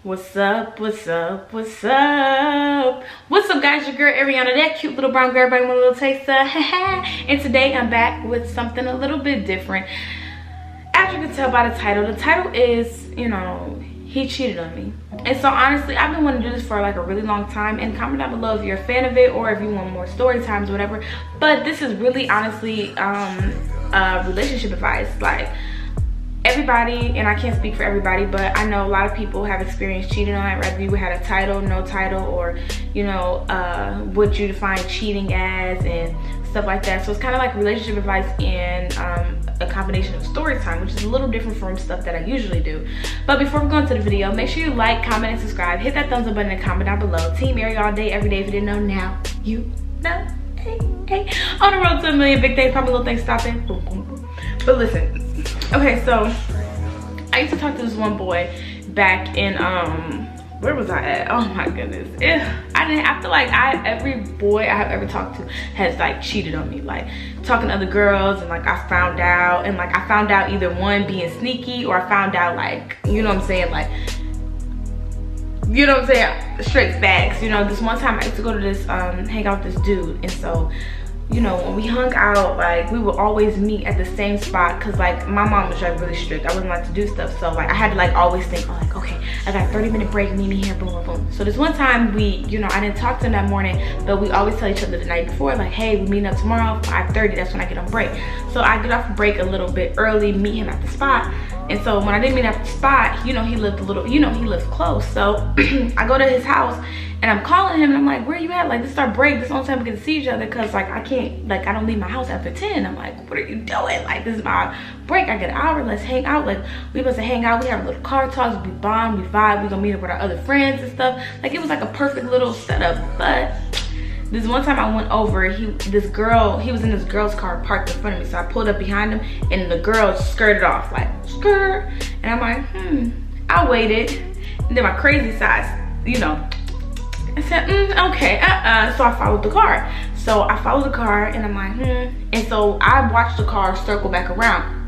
What's up, what's up, what's up? What's up, guys? Your girl Ariana, that cute little brown girl bringing a little taster. And today I'm back with something a little bit different. As you can tell by the title is, you know, he cheated on me. And so honestly, I've been wanting to do this for like a really long time. And comment down below if you're a fan of it or if you want more story times or whatever. But this is really honestly relationship advice. Like, everybody, and I can't speak for everybody, but I know a lot of people have experienced cheating on it, whether you had a title, no title, or you know, what you define cheating as and stuff like that. So it's kind of like relationship advice and a combination of story time, which is a little different from stuff that I usually do. But before we go into the video, make sure you like, comment, and subscribe. Hit that thumbs up button and comment down below. Team Airi all day, every day. If you didn't know, now you know. Hey, hey. On the road to 1 million, big things, probably little things stopping. Boom, boom, boom. But listen. Okay, so I used to talk to this one boy back in where was I at? Oh my goodness. I feel like every boy I have ever talked to has like cheated on me, like talking to other girls, and like I found out, and like I found out either one being sneaky, or I found out like, you know what I'm saying, like, you know what I'm saying, straight facts. You know, this one time I used to go to this hang out with this dude, and so, you know, when we hung out, like we would always meet at the same spot, because like my mom was like really strict. I wasn't allowed to do stuff, so like I had to like always think, oh, like, okay, I got a 30-minute break, meet me here, boom, boom, boom. So this one time we, you know, I didn't talk to him that morning, but we always tell each other the night before, like, hey, we're meeting up tomorrow 5:30, that's when I get on break. So I get off break a little bit early, meet him at the spot. And so when I didn't meet at the spot, you know, he lived a little, you know, he lives close. So I go to his house and I'm calling him and I'm like, where you at? Like, this is our break. This is the only time we get to see each other, because like I can't, like I don't leave my house after 10. I'm like, what are you doing? Like, this is my break. I get an hour, let's hang out. Like, we supposed to hang out, we have a little car talks, we bond, we vibe, we gonna meet up with our other friends and stuff. Like, it was like a perfect little setup. But this one time I went over, he was in this girl's car parked in front of me. So I pulled up behind him and the girl skirted off, like skirt. And I'm like, I waited. And then my crazy side, you know, I said, okay, so I followed the car. So I followed the car and I'm like, And so I watched the car circle back around.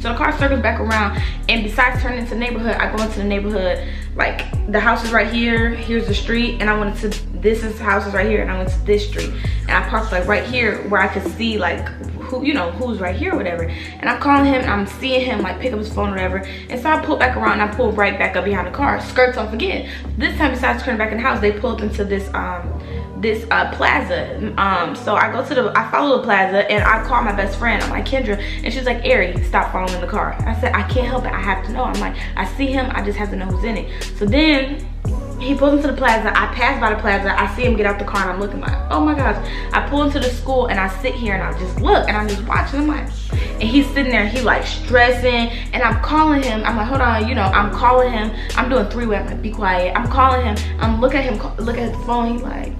So the car circles back around, and besides turning into the neighborhood, I go into the neighborhood, like the house is right here, here's the street, and I went to, this is house is right here, and I went to this street. And I parked like right here where I could see like who, you know, who's right here or whatever. And I'm calling him and I'm seeing him like pick up his phone or whatever. And so I pull back around and I pull right back up behind the car, skirts off again. This time, besides turning back in the house, they pull up into this plaza. So I follow the plaza and I call my best friend. I'm like, Kendra, and she's like, Airi, stop following the car. I said, I can't help it, I have to know. I'm like, I see him, I just have to know who's in it. So then he pulls into the plaza. I pass by the plaza, I see him get out the car, and I'm looking like, oh my gosh. I pull into the school and I sit here and I just look and I'm just watching. I'm like, and he's sitting there, he like stressing, and I'm calling him. I'm like, hold on, you know, I'm calling him. I'm doing three-way, I'm like, be quiet. I'm calling him, I'm looking at him, look at his phone, he's like,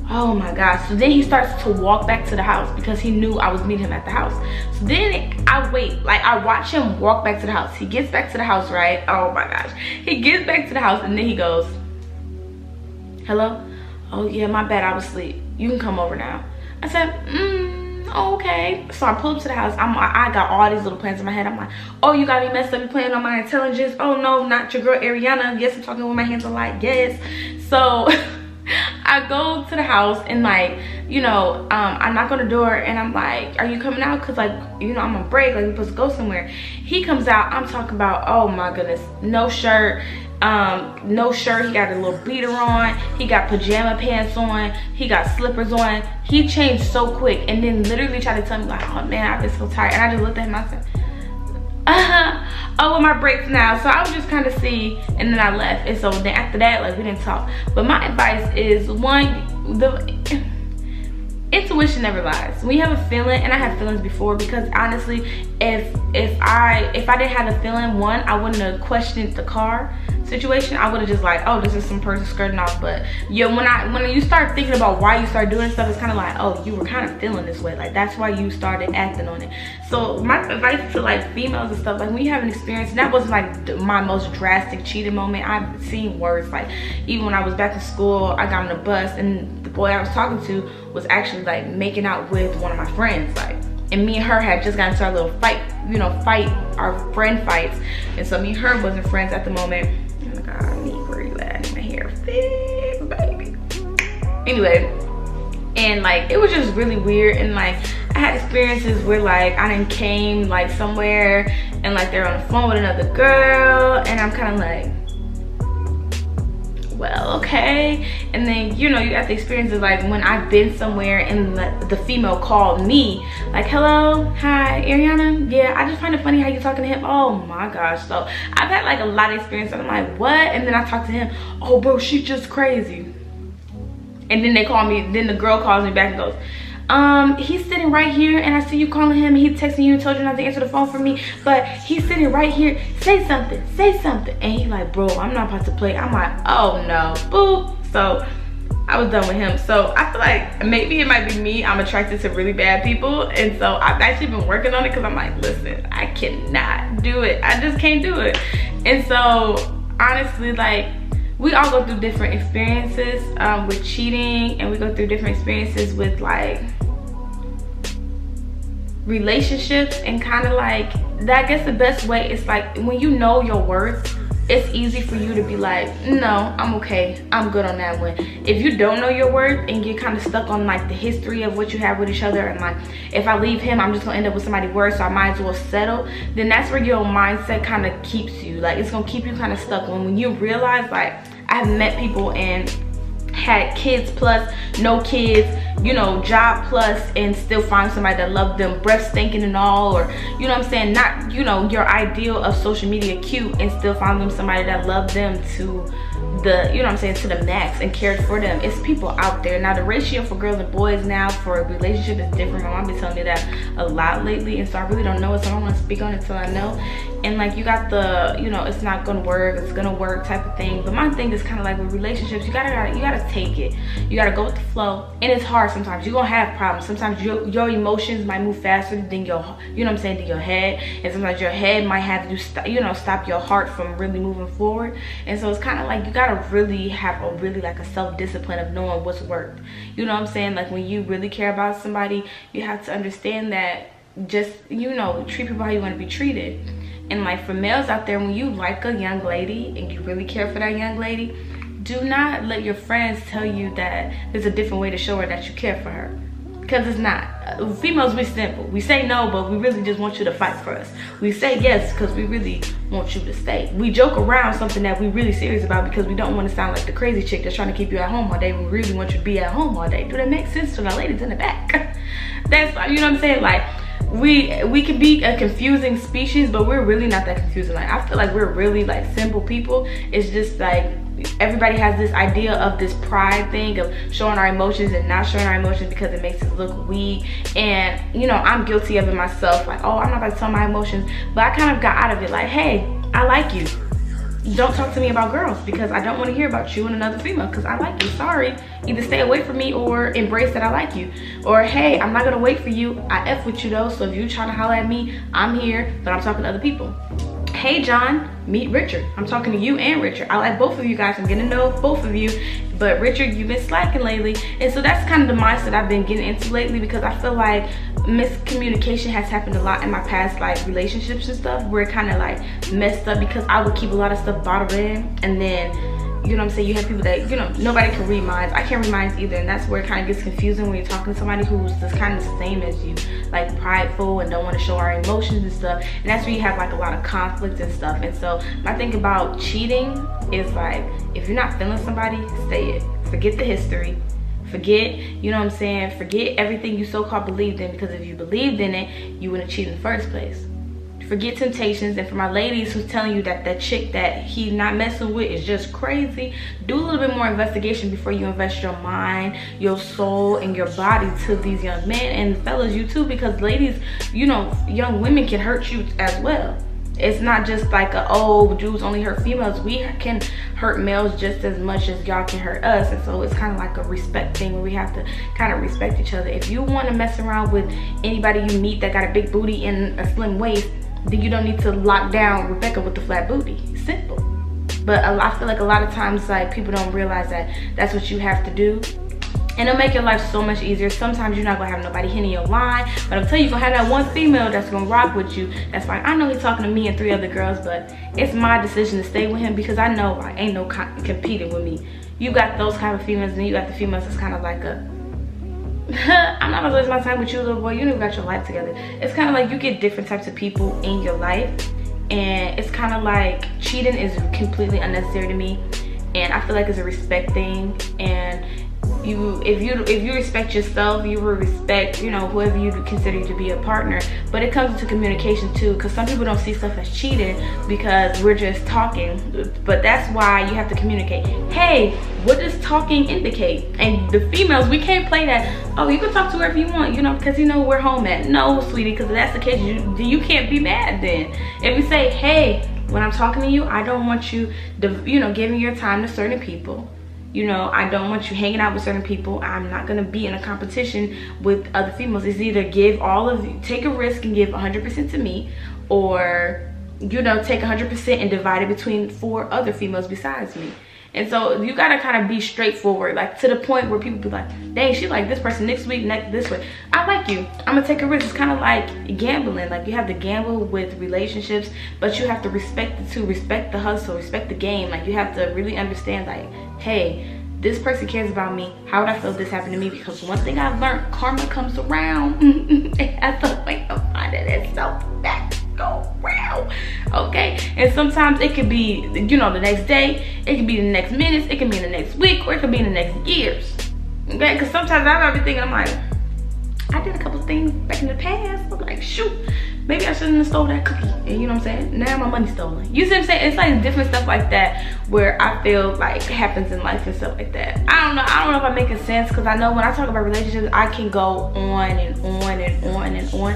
oh my gosh. So then he starts to walk back to the house because he knew I was meeting him at the house. So then I wait, like I watch him walk back to the house. He gets back to the house, right? Oh my gosh. He gets back to the house and then he goes, hello? Oh yeah, my bad, I was asleep. You can come over now. I said, okay. So I pull up to the house. I got all these little plans in my head. I'm like, oh, you got me messed up. You playing on my intelligence. Oh no, not your girl Ariana. Yes, I'm talking with my hands on like, yes. So I go to the house and like, you know, I knock on the door and I'm like, are you coming out? Cause like, you know, I'm on break, like we're supposed to go somewhere. He comes out, I'm talking about, oh my goodness, no shirt, he got a little beater on, he got pajama pants on, he got slippers on. He changed so quick and then literally tried to tell me like, oh man, I've been so tired. And I just looked at him and I said, oh, well, my break's now. So I would just kind of see, and then I left. And so then after that, like, we didn't talk. But my advice is, one, intuition never lies. When you have a feeling, and I had feelings before, because honestly, if I didn't have the feeling, one, I wouldn't have questioned the car situation. I would have just like, oh, this is some person skirting off. But yeah, when you start thinking about why you start doing stuff, it's kind of like, oh, you were kind of feeling this way, like that's why you started acting on it. So my advice to like females and stuff, like when you have an experience, and that wasn't like my most drastic cheating moment. I've seen worse. Like even when I was back in school, I got on the bus and the boy I was talking to was actually like making out with one of my friends, like, and me and her had just gotten into our little fight, you know, our friend fights. And so me and her wasn't friends at the moment. Oh my god, I need where you at? I need my hair fixed, baby. Anyway, and like it was just really weird, and like I had experiences where like I done came like somewhere and like they're on the phone with another girl, and I'm kind of like, well, okay. And then, you know, you got the experiences like when I've been somewhere and the female called me like, hello, hi, Ariana, yeah, I just find it funny how you talking to him. Oh my gosh. So I've had like a lot of experience, and I'm like, what? And then I talk to him, oh bro, she's just crazy. And then they call me, then the girl calls me back and goes, he's sitting right here, and I see you calling him, and he's texting you and told you not to answer the phone for me, but he's sitting right here. Say something, say something. And he's like, bro, I'm not about to play. I'm like, oh no, boop. So I was done with him. So I feel like maybe it might be me. I'm attracted to really bad people, and so I've actually been working on it, because I'm like, listen, I cannot do it. I just can't do it. And so honestly, like, we all go through different experiences with cheating, and we go through different experiences with like relationships, and kind of like that. I guess the best way is like when you know your worth, it's easy for you to be like, no, I'm okay, I'm good on that one. If you don't know your worth and you're kind of stuck on like the history of what you have with each other, and like, if I leave him, I'm just gonna end up with somebody worse, so I might as well settle, then that's where your mindset kind of keeps you. Like, it's gonna keep you kind of stuck. When you realize, like, I've met people and had kids plus, no kids, you know, job plus, and still find somebody that loved them, breath stinking and all, or, you know what I'm saying, not, you know, your ideal of social media cute, and still find them somebody that loved them to the, you know what I'm saying, to the max and cared for them. It's people out there. Now the ratio for girls and boys now for a relationship is different. My mom been telling me that a lot lately, and so I really don't know it, so I don't want to speak on it until I know. And like, you got the, you know, it's not gonna work, it's gonna work type of thing. But my thing is kind of like with relationships, you gotta take it, you gotta go with the flow. And it's hard sometimes. You're gonna have problems. Sometimes your emotions might move faster than your, you know what I'm saying, than your head, and sometimes your head might have to stop your heart from really moving forward. And so it's kind of like you gotta really have a really like a self-discipline of knowing what's worked. You know what I'm saying? Like, when you really care about somebody, you have to understand that, just, you know, treat people how you want to be treated. And like, for males out there, when you like a young lady and you really care for that young lady, do not let your friends tell you that there's a different way to show her that you care for her, because it's not. Females, we simple. We say no, but we really just want you to fight for us. We say yes because we really want you to stay. We joke around something that we really serious about because we don't want to sound like the crazy chick that's trying to keep you at home all day. We really want you to be at home all day. Do that make sense to the ladies in the back? That's, you know what I'm saying? Like, we can be a confusing species, but we're really not that confusing. Like, I feel like we're really like simple people. It's just like, everybody has this idea of this pride thing of showing our emotions and not showing our emotions because it makes us look weak. And, you know, I'm guilty of it myself. Like, oh, I'm not about to tell my emotions. But I kind of got out of it like, hey, I like you. Don't talk to me about girls because I don't want to hear about you and another female because I like you. Sorry. Either stay away from me or embrace that I like you. Or, hey, I'm not going to wait for you. I F with you though. So if you trying to holler at me, I'm here, but I'm talking to other people. Hey John, meet Richard. I'm talking to you and Richard. I like both of you guys. I'm getting to know both of you. But Richard, you've been slacking lately. And so that's kind of the mindset I've been getting into lately, because I feel like miscommunication has happened a lot in my past like relationships and stuff, where it kind of like messed up because I would keep a lot of stuff bottled in, and then, you know what I'm saying, you have people that, you know, nobody can read minds. I can't read minds either, and that's where it kind of gets confusing when you're talking to somebody who's just kind of the same as you, like prideful and don't want to show our emotions and stuff. And that's where you have like a lot of conflict and stuff. And so my thing about cheating is like, if you're not feeling somebody, say it. Forget the history. Forget, you know what I'm saying, forget everything you so-called believed in, because if you believed in it, you wouldn't cheat in the first place. Forget temptations. And for my ladies who's telling you that that chick that he's not messing with is just crazy, do a little bit more investigation before you invest your mind, your soul, and your body to these young men. And fellas, you too, because ladies, you know, young women can hurt you as well. It's not just like dudes only hurt females. We can hurt males just as much as y'all can hurt us. And so it's kind of like a respect thing where we have to kind of respect each other. If you want to mess around with anybody you meet that got a big booty and a slim waist, then you don't need to lock down Rebecca with the flat booty. Simple. But I feel like a lot of times, like, people don't realize that that's what you have to do. and it'll make your life so much easier. Sometimes you're not gonna have nobody hitting your line, but I'm telling you, you're gonna have that one female that's gonna rock with you. That's fine. I know he's talking to me and 3 other girls, but it's my decision to stay with him because I know I ain't no competing with me. You got those kind of females, and then you got the females that's kind of like a I'm not gonna waste my time with you, little boy. You never got your life together. It's kind of like you get different types of people in your life, and it's kind of like cheating is completely unnecessary to me, and I feel like it's a respect thing. And if you respect yourself, you will respect, you know, whoever you consider to be a partner. But it comes to communication too, because some people don't see stuff as cheating because we're just talking. But that's why you have to communicate. Hey, what does talking indicate? And the females, we can't play that, oh, you can talk to whoever you want, you know, because you know where home at. No, sweetie, because if that's the case, you can't be mad then. If you say, hey, when I'm talking to you, I don't want you to, you know, giving your time to certain people. You know, I don't want you hanging out with certain people. I'm not gonna be in a competition with other females. It's either take a risk and give 100% to me, or, you know, take 100% and divide it between 4 other females besides me. And so you gotta kind of be straightforward, like to the point where people be like, dang, she like this person next week, this way. I like you, I'm gonna take a risk. It's kind of like gambling. Like you have to gamble with relationships, but you have to respect the two, respect the hustle, respect the game. Like you have to really understand, like, hey, this person cares about me. How would I feel if this happened to me? Because one thing I've learned, karma comes around. It has to wait to find it itself back. Go round, okay? And sometimes it could be, you know, the next day, it could be the next minutes, it could be in the next week, or it could be in the next years, okay? Because sometimes I've been thinking, I'm like, I did a couple things back in the past. I'm like, shoot, maybe I shouldn't have stole that cookie. And you know what I'm saying? Now my money's stolen. You see what I'm saying? It's like different stuff like that where I feel like happens in life and stuff like that. I don't know if I'm making sense, because I know when I talk about relationships, I can go on and on and on and on.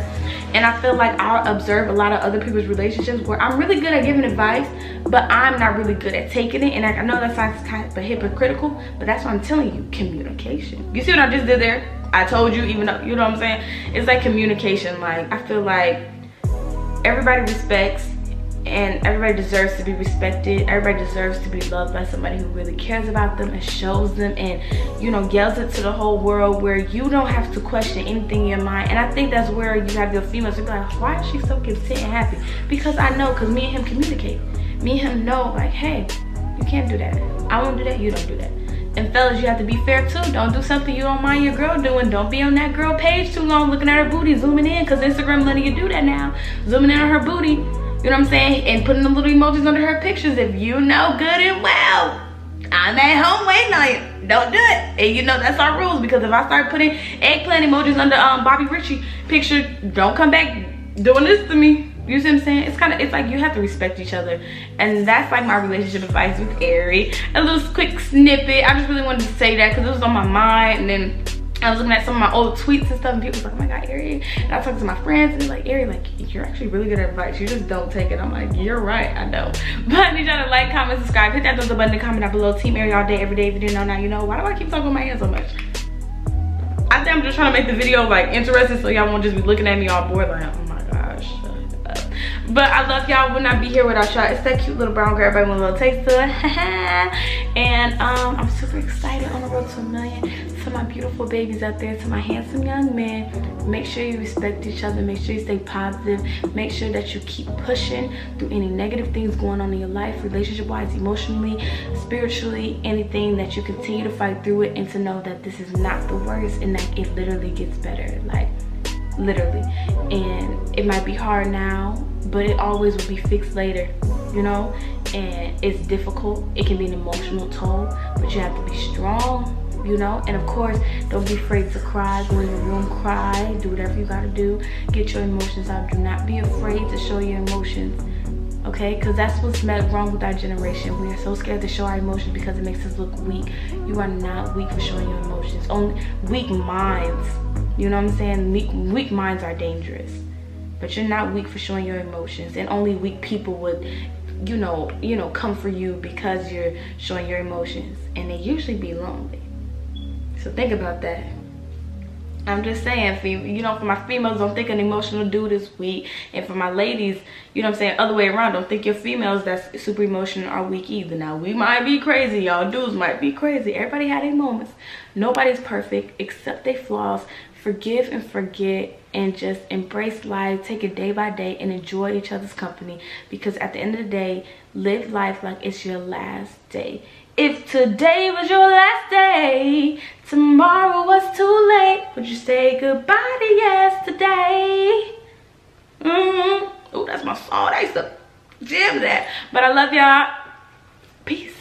And I feel like I'll observe a lot of other people's relationships where I'm really good at giving advice, but I'm not really good at taking it. And I know that sounds kind of hypocritical, but that's what I'm telling you, communication. You see what I just did there? I told you, even though, you know what I'm saying? It's like communication. Like, I feel like everybody respects, and everybody deserves to be respected. Everybody deserves to be loved by somebody who really cares about them and shows them, and, you know, yells it to the whole world, where you don't have to question anything in your mind. And I think that's where you have your females to be like, why is she so content and happy? Because I know, because me and him communicate. Me and him know, like, hey, you can't do that. I won't do that, you don't do that. And fellas, you have to be fair too. Don't do something you don't mind your girl doing. Don't be on that girl page too long looking at her booty, zooming in, because Instagram letting you do that now. Zooming in on her booty, you know what I'm saying? And putting the little emojis under her pictures. If you know good and well, I'm at home waiting on you. Don't do it. And you know that's our rules, because if I start putting eggplant emojis under Bobby Ritchie picture, don't come back doing this to me. You see what I'm saying? It's like you have to respect each other. And that's like my relationship advice with Airi. A little quick snippet. I just really wanted to say that because it was on my mind. And then I was looking at some of my old tweets and stuff, and people was like, oh my God, Airi. And I talked to my friends, and they're like, Airi, like, you're actually really good at advice. You just don't take it. I'm like, you're right, I know. But I need y'all to like, comment, subscribe, hit that thumbs up button, and comment down below. Team Airi all day, every day. If you didn't know, now you know. Why do I keep talking with my hands so much? I think I'm just trying to make the video like interesting, so y'all won't just be looking at me all bored like, oh my gosh. But I love y'all. Would not be here without y'all. It's that cute little brown girl, everybody want a little taste to it. And I'm super excited on the road to 1 million. To my beautiful babies out there, to my handsome young men, make sure you respect each other. Make sure you stay positive. Make sure that you keep pushing through any negative things going on in your life, relationship wise, emotionally, spiritually, anything, that you continue to fight through it, and to know that this is not the worst, and that it literally gets better. Like, literally. And it might be hard now, but it always will be fixed later, you know. And it's difficult, it can be an emotional toll, but you have to be strong, you know. And of course, don't be afraid to cry. Go in your room, cry, do whatever you gotta do, get your emotions out. Do not be afraid to show your emotions, okay? Because that's what's wrong with our generation. We are so scared to show our emotions because it makes us look weak. You are not weak for showing your emotions. Only weak minds, you know what I'm saying? Weak minds are dangerous, but you're not weak for showing your emotions. And only weak people would, you know, come for you because you're showing your emotions, and they usually be lonely. So think about that. I'm just saying, you know, for my females, don't think an emotional dude is weak. And for my ladies, you know what I'm saying, other way around, don't think your females that's super emotional are weak either. Now, we might be crazy, y'all dudes might be crazy. Everybody had their moments. Nobody's perfect, accept their flaws, forgive and forget, and just embrace life, take it day by day, and enjoy each other's company. Because at the end of the day, live life like it's your last day. If today was your last day, tomorrow was too late, would you say goodbye to yesterday? Oh, that's my song. I used to jam that. But I love y'all. Peace.